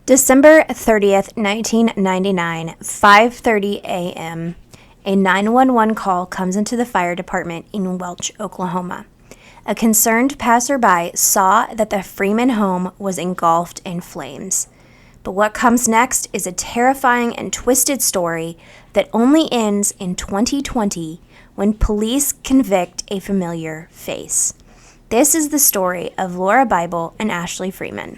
December 30th, 1999, 5:30 a.m., a 911 call comes into the fire department in Welch, Oklahoma. A concerned passerby saw that the Freeman home was engulfed in flames. But what comes next is a terrifying and twisted story that only ends in 2020 when police convict a familiar face. This is the story of Lauria Bible and Ashley Freeman.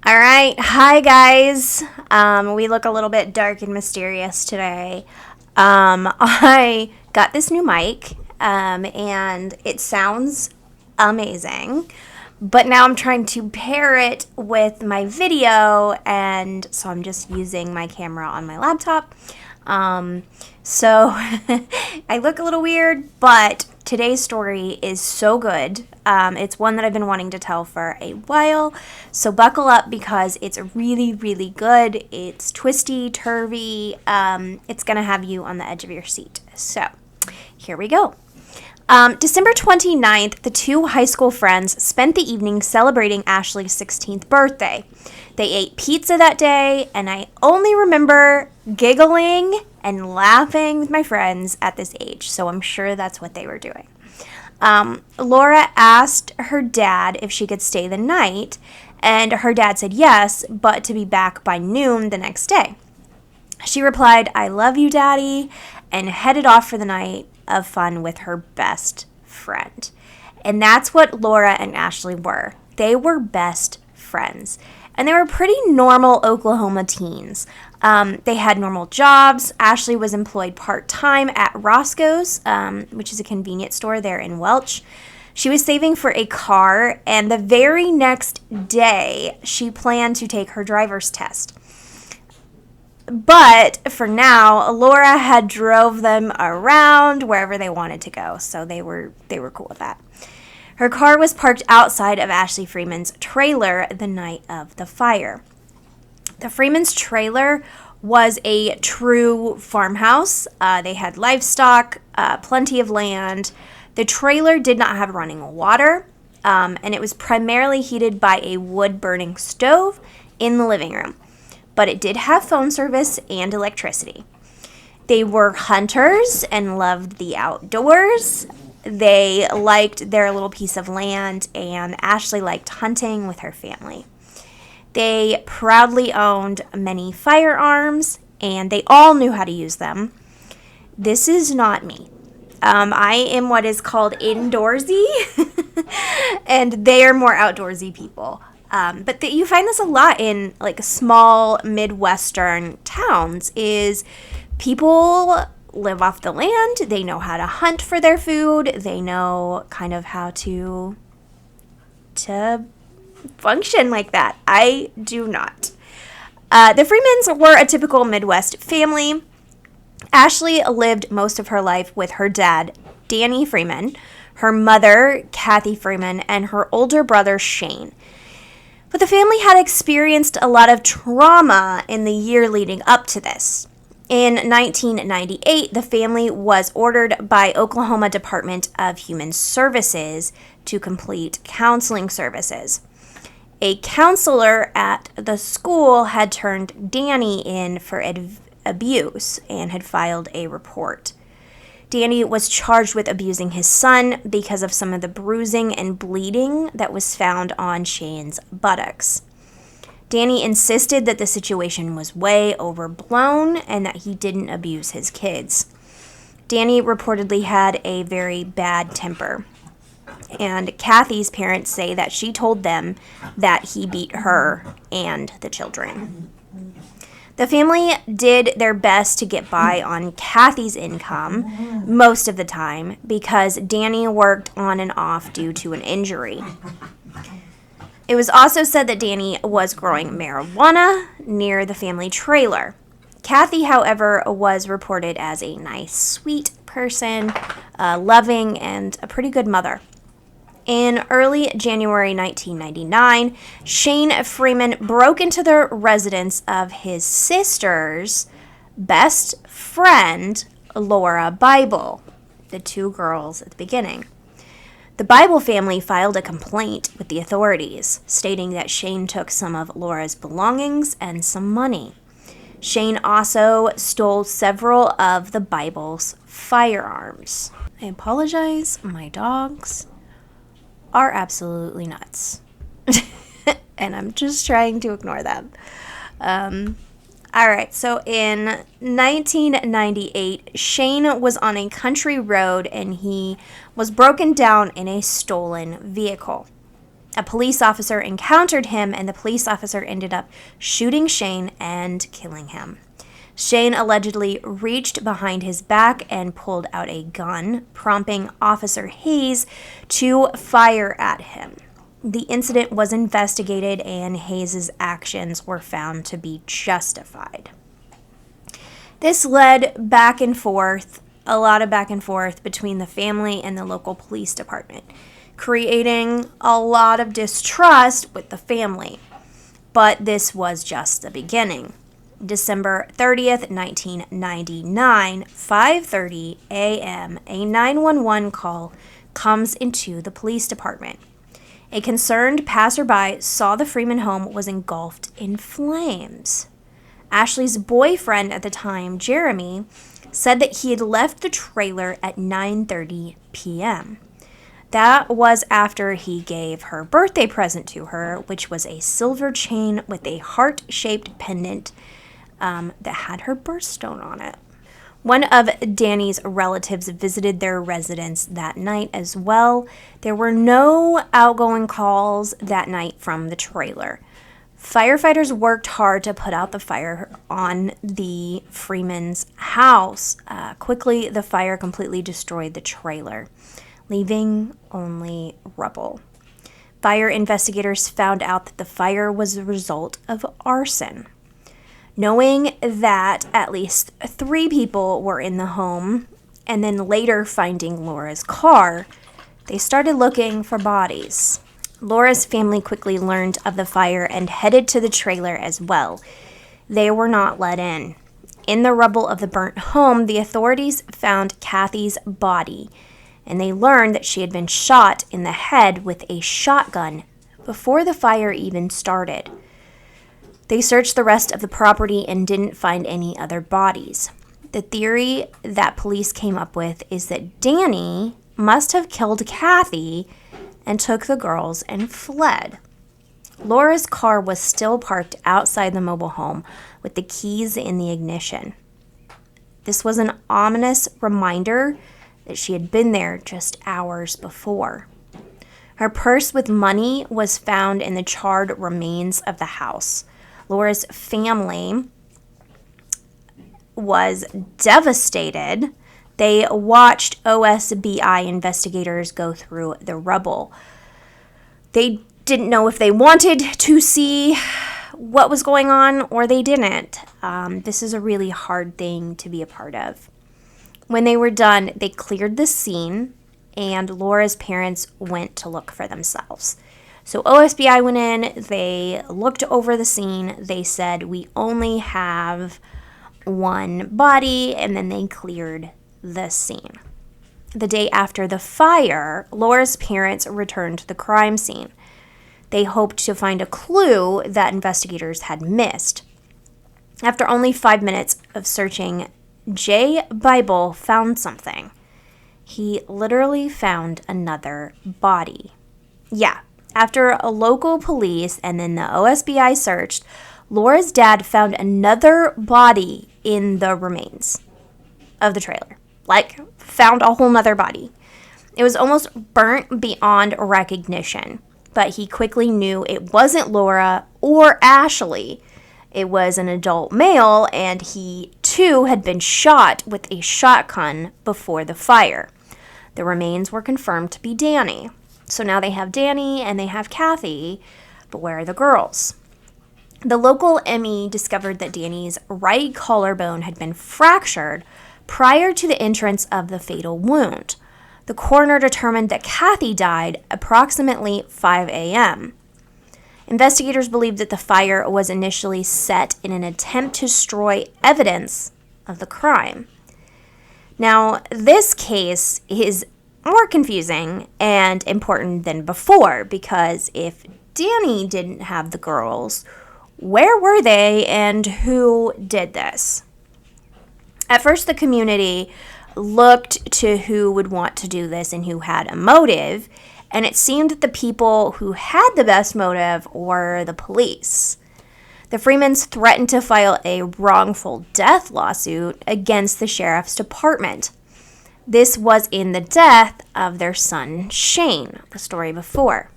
All right, hi guys. We look a little bit dark and mysterious today. I got this new mic, and it sounds amazing. But now I'm trying to pair it with my video, and so I'm just using my camera on my laptop. So I look a little weird, but today's story is so good. It's one that I've been wanting to tell for a while, so buckle up because it's really, really good. It's twisty, turvy. It's going to have you on the edge of your seat. So here we go. December 29th, the two high school friends spent the evening celebrating Ashley's 16th birthday. They ate pizza that day, and I only remember giggling and laughing with my friends at this age, so I'm sure that's what they were doing. Laura asked her dad if she could stay the night, and her dad said yes, but to be back by noon the next day. She replied, "I love you, Daddy," and headed off for the night of fun with her best friend. And that's what Laura and Ashley were. They were best friends. And they were pretty normal Oklahoma teens. They had normal jobs. Ashley was employed part-time at Roscoe's, which is a convenience store there in Welch. She was saving for a car, and the very next day, she planned to take her driver's test. But for now, Laura had drove them around wherever they wanted to go, so they were cool with that. Her car was parked outside of Ashley Freeman's trailer the night of the fire. The Freeman's trailer was a true farmhouse. They had livestock, plenty of land. The trailer did not have running water, and it was primarily heated by a wood-burning stove in the living room. But it did have phone service and electricity. They were hunters and loved the outdoors. They liked their little piece of land, and Ashley liked hunting with her family. They proudly owned many firearms, and they all knew how to use them. This is not me. I am what is called indoorsy, and they are more outdoorsy people. But you find this a lot in like small Midwestern towns is people live off the land. They know how to hunt for their food. They know kind of how to function like that. I do not. The Freemans were a typical Midwest family. Ashley lived most of her life with her dad, Danny Freeman, her mother, Kathy Freeman, and her older brother, Shane. But the family had experienced a lot of trauma in the year leading up to this. In 1998, the family was ordered by Oklahoma Department of Human Services to complete counseling services. A counselor at the school had turned Danny in for abuse and had filed a report. Danny was charged with abusing his son because of some of the bruising and bleeding that was found on Shane's buttocks. Danny insisted that the situation was way overblown and that he didn't abuse his kids. Danny reportedly had a very bad temper, and Kathy's parents say that she told them that he beat her and the children. The family did their best to get by on Kathy's income most of the time because Danny worked on and off due to an injury. It was also said that Danny was growing marijuana near the family trailer. Kathy, however, was reported as a nice, sweet person, loving, and a pretty good mother. In early January 1999, Shane Freeman broke into the residence of his sister's best friend, Lauria Bible. the two girls at the beginning. The Bible family filed a complaint with the authorities, stating that Shane took some of Laura's belongings and some money. Shane also stole several of the Bible's firearms. I apologize, my dogs are absolutely nuts. And I'm just trying to ignore them. All right, so in 1998, Shane was on a country road and he was broken down in a stolen vehicle. A police officer encountered him, and the police officer ended up shooting Shane and killing him. Shane allegedly reached behind his back and pulled out a gun, prompting Officer Hayes to fire at him. The incident was investigated, and Hayes' actions were found to be justified. This led back and forth, a lot of back and forth between the family and the local police department, creating a lot of distrust with the family. But this was just the beginning. December 30th, 1999, 5:30 a.m., a 911 call comes into the police department. A concerned passerby saw the Freeman home was engulfed in flames. Ashley's boyfriend at the time, Jeremy, said that he had left the trailer at 9:30 p.m. That was after he gave her birthday present to her, which was a silver chain with a heart-shaped pendant that had her birthstone on it. One of Danny's relatives visited their residence that night as well. There were no outgoing calls that night from the trailer. Firefighters worked hard to put out the fire on the Freeman's house. Quickly, the fire completely destroyed the trailer, leaving only rubble. Fire investigators found out that the fire was the result of arson. Knowing that at least 3 people were in the home, and then later finding Laura's car, they started looking for bodies. Laura's family quickly learned of the fire and headed to the trailer as well. They were not let in. In the rubble of the burnt home, the authorities found Kathy's body, and they learned that she had been shot in the head with a shotgun before the fire even started. They searched the rest of the property and didn't find any other bodies. The theory that police came up with is that Danny must have killed Kathy and took the girls and fled. Laura's car was still parked outside the mobile home with the keys in the ignition. This was an ominous reminder that she had been there just hours before. Her purse with money was found in the charred remains of the house. Laura's family was devastated. They watched OSBI investigators go through the rubble. They didn't know if they wanted to see what was going on or they didn't. This is a really hard thing to be a part of. When they were done, they cleared the scene, and Laura's parents went to look for themselves. So OSBI went in, they looked over the scene, they said, we only have one body, and then they cleared the scene. The day after the fire, Laura's parents returned to the crime scene. They hoped to find a clue that investigators had missed. After only 5 minutes of searching, J. Bible found something. He literally found another body. Yeah. After a local police and then the OSBI searched, Laura's dad found another body in the remains of the trailer. Found a whole nother body. It was almost burnt beyond recognition, but he quickly knew it wasn't Laura or Ashley. It was an adult male, and he, too, had been shot with a shotgun before the fire. The remains were confirmed to be Danny. So now they have Danny and they have Kathy, but where are the girls? The local ME discovered that Danny's right collarbone had been fractured prior to the entrance of the fatal wound. The coroner determined that Kathy died approximately 5 a.m. Investigators believed that the fire was initially set in an attempt to destroy evidence of the crime. Now, this case is more confusing and important than before, because if Danny didn't have the girls, where were they and who did this? At first, the community looked to who would want to do this and who had a motive, and it seemed that the people who had the best motive were the police. The Freemans threatened to file a wrongful death lawsuit against the sheriff's department. This was in the death of their son, Shane, the story before.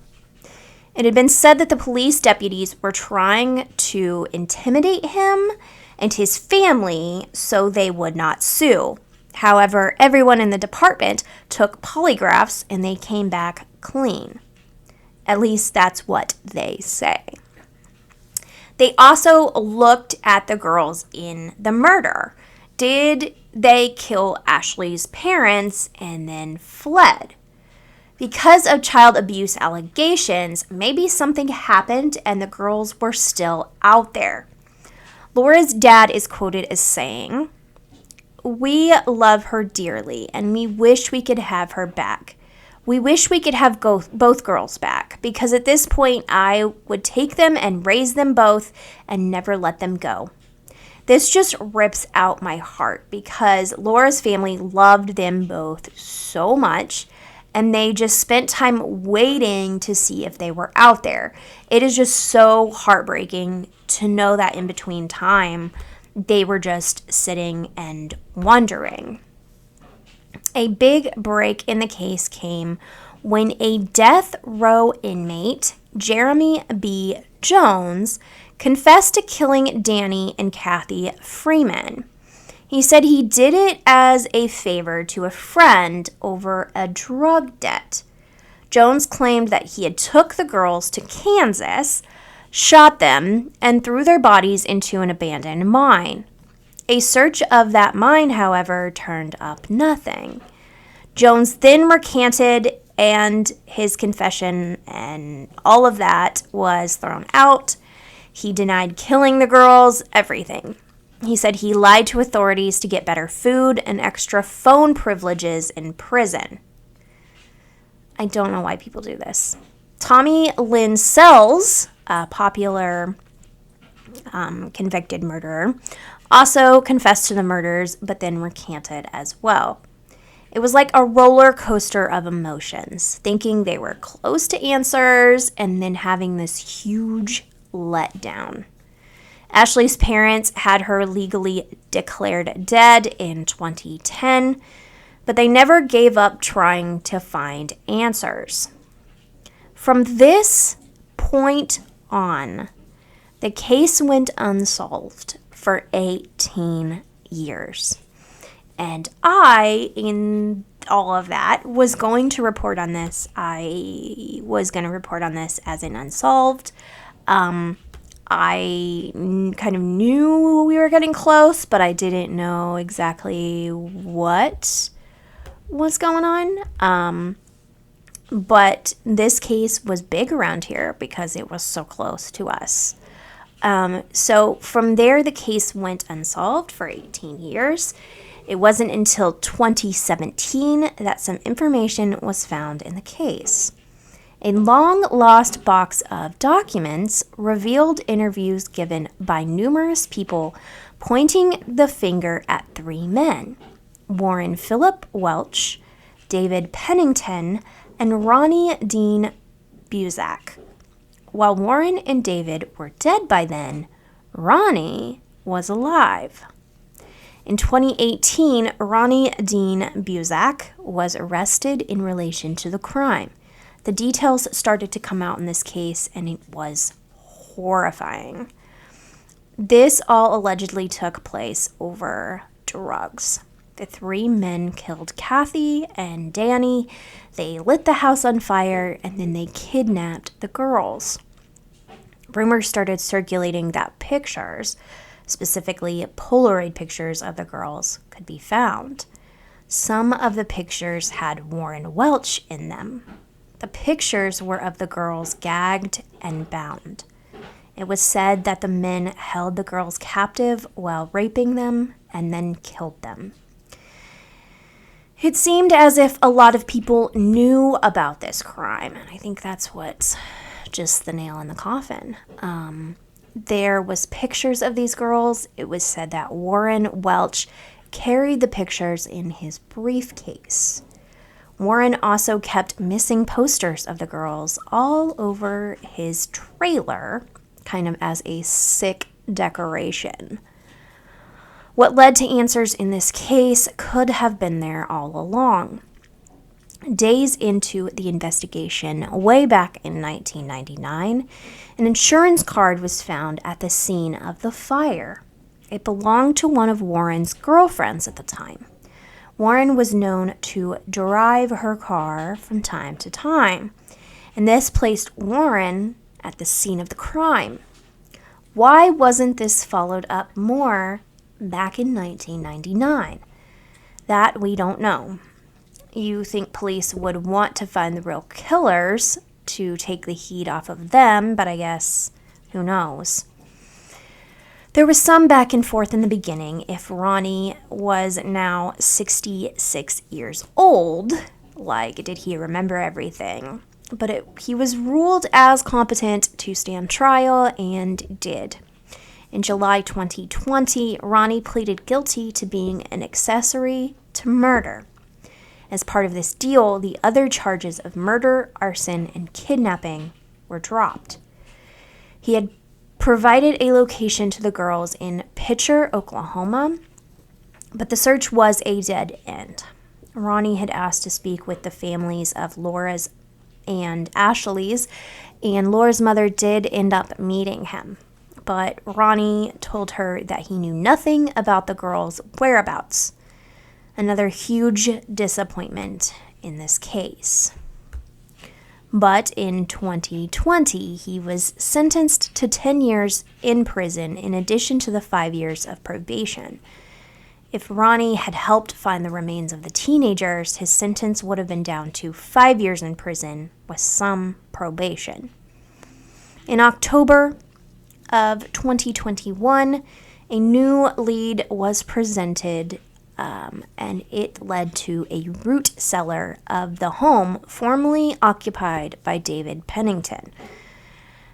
It had been said that the police deputies were trying to intimidate him and his family so they would not sue. However, everyone in the department took polygraphs and they came back clean. At least that's what they say. They also looked at the girls in the murder. Did they kill Ashley's parents and then fled? Because of child abuse allegations, maybe something happened and the girls were still out there. Laura's dad is quoted as saying, "We love her dearly and we wish we could have her back. We wish we could have both girls back, because at this point I would take them and raise them both and never let them go." This just rips out my heart, because Laura's family loved them both so much, and they just spent time waiting to see if they were out there. It is just so heartbreaking to know that in between time, they were just sitting and wondering. A big break in the case came when a death row inmate, Jeremy B. Jones, confessed to killing Danny and Kathy Freeman. He said he did it as a favor to a friend over a drug debt. Jones claimed that he had took the girls to Kansas, shot them, and threw their bodies into an abandoned mine. A search of that mine, however, turned up nothing. Jones then recanted, and his confession and all of that was thrown out. He denied killing the girls, everything. He said he lied to authorities to get better food and extra phone privileges in prison. I don't know why people do this. Tommy Lynn Sells, a popular convicted murderer, also confessed to the murders, but then recanted as well. It was like a roller coaster of emotions, thinking they were close to answers and then having this huge letdown. Ashley's parents had her legally declared dead in 2010, but they never gave up trying to find answers. From this point on, the case went unsolved for 18 years. And I, in all of that, was going to report on this. I was going to report on this as an unsolved. I kind of knew we were getting close, but I didn't know exactly what was going on. But this case was big around here because it was so close to us. So from there, the case went unsolved for 18 years. It wasn't until 2017 that some information was found in the case. A long-lost box of documents revealed interviews given by numerous people pointing the finger at three men: Warren Philip Welch, David Pennington, and Ronnie Dean Buzak. While Warren and David were dead by then, Ronnie was alive. In 2018, Ronnie Dean Buzak was arrested in relation to the crime. The details started to come out in this case, and it was horrifying. This all allegedly took place over drugs. The three men killed Kathy and Danny. They lit the house on fire, and then they kidnapped the girls. Rumors started circulating that pictures, specifically Polaroid pictures of the girls, could be found. Some of the pictures had Warren Welch in them. The pictures were of the girls gagged and bound. It was said that the men held the girls captive while raping them and then killed them. It seemed as if a lot of people knew about this crime, and I think that's what's just the nail in the coffin. There was pictures of these girls. It was said that Warren Welch carried the pictures in his briefcase. Warren also kept missing posters of the girls all over his trailer, kind of as a sick decoration. What led to answers in this case could have been there all along. Days into the investigation, way back in 1999, an insurance card was found at the scene of the fire. It belonged to one of Warren's girlfriends at the time. Warren was known to drive her car from time to time, and this placed Warren at the scene of the crime. Why wasn't this followed up more back in 1999? That we don't know. You think police would want to find the real killers to take the heat off of them, but I guess, who knows? There was some back and forth in the beginning if Ronnie was now 66 years old. Like, did he remember everything? But he was ruled as competent to stand trial and did. In July 2020, Ronnie pleaded guilty to being an accessory to murder. As part of this deal, the other charges of murder, arson, and kidnapping were dropped. He had provided a location to the girls in Pitcher, Oklahoma, but the search was a dead end. Ronnie had asked to speak with the families of Laura's and Ashley's, and Laura's mother did end up meeting him. But Ronnie told her that he knew nothing about the girls' whereabouts. Another huge disappointment in this case. But in 2020, he was sentenced to 10 years in prison in addition to the 5 years of probation. If Ronnie had helped find the remains of the teenagers, his sentence would have been down to 5 years in prison with some probation. In October of 2021, a new lead was presented, and it led to a root cellar of the home formerly occupied by David Pennington.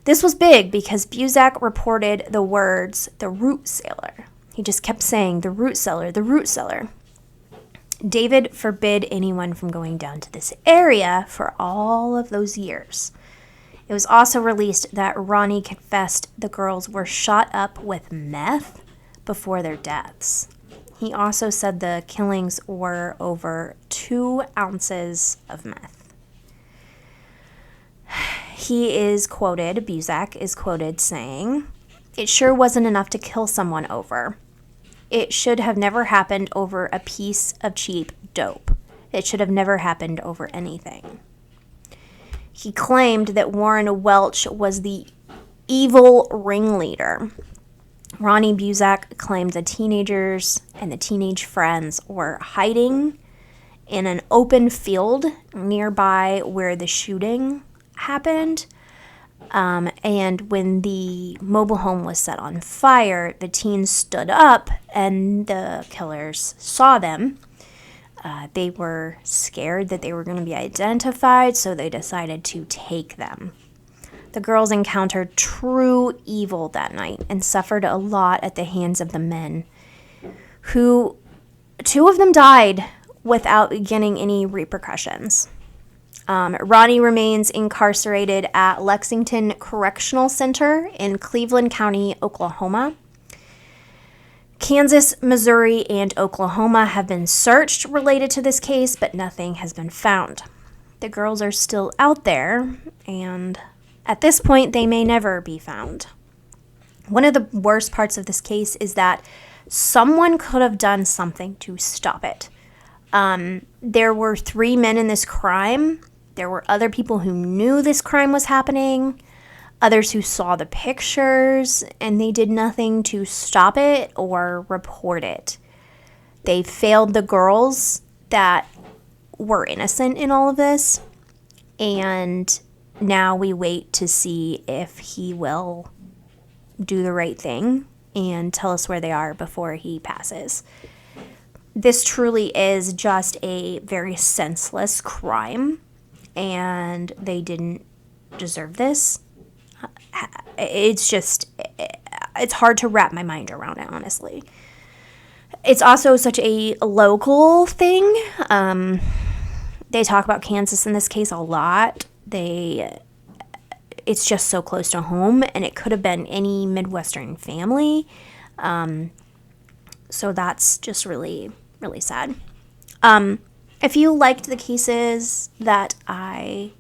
This was big because Buczak reported the words, the root cellar. He just kept saying, the root cellar, the root cellar. David forbid anyone from going down to this area for all of those years. It was also released that Ronnie confessed the girls were shot up with meth before their deaths. He also said the killings were over 2 ounces of meth. He is quoted, Buczak is quoted saying, "It sure wasn't enough to kill someone over. It should have never happened over a piece of cheap dope. It should have never happened over anything." He claimed that Warren Welch was the evil ringleader. Ronnie Buczak claimed the teenagers and the teenage friends were hiding in an open field nearby where the shooting happened. And when the mobile home was set on fire, the teens stood up and the killers saw them. They were scared that they were going to be identified, so they decided to take them. The girls encountered true evil that night and suffered a lot at the hands of the men, who 2 of them died without getting any repercussions. Ronnie remains incarcerated at Lexington Correctional Center in Cleveland County, Oklahoma. Kansas, Missouri, and Oklahoma have been searched related to this case, but nothing has been found. The girls are still out there, and at this point, they may never be found. One of the worst parts of this case is that someone could have done something to stop it. There were 3 men in this crime. There were other people who knew this crime was happening, others who saw the pictures, and they did nothing to stop it or report it. They failed the girls that were innocent in all of this, and now we wait to see if he will do the right thing and tell us where they are before he passes. this truly is just a very senseless crime, and they didn't deserve this. It's hard to wrap my mind around it, honestly. It's also such a local thing. They talk about Kansas in this case a lot. It's just so close to home, and it could have been any Midwestern family. So that's just really, really sad. If you liked the cases that I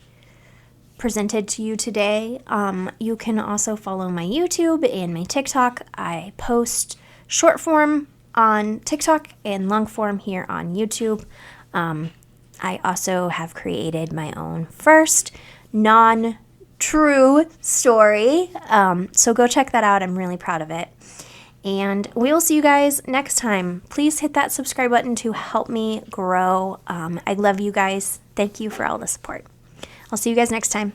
presented to you today, you can also follow my YouTube and my TikTok. I post short form on TikTok and long form here on YouTube. I also have created my own first non-true story. So go check that out. I'm really proud of it. And we will see you guys next time. Please hit that subscribe button to help me grow. I love you guys. Thank you for all the support. I'll see you guys next time.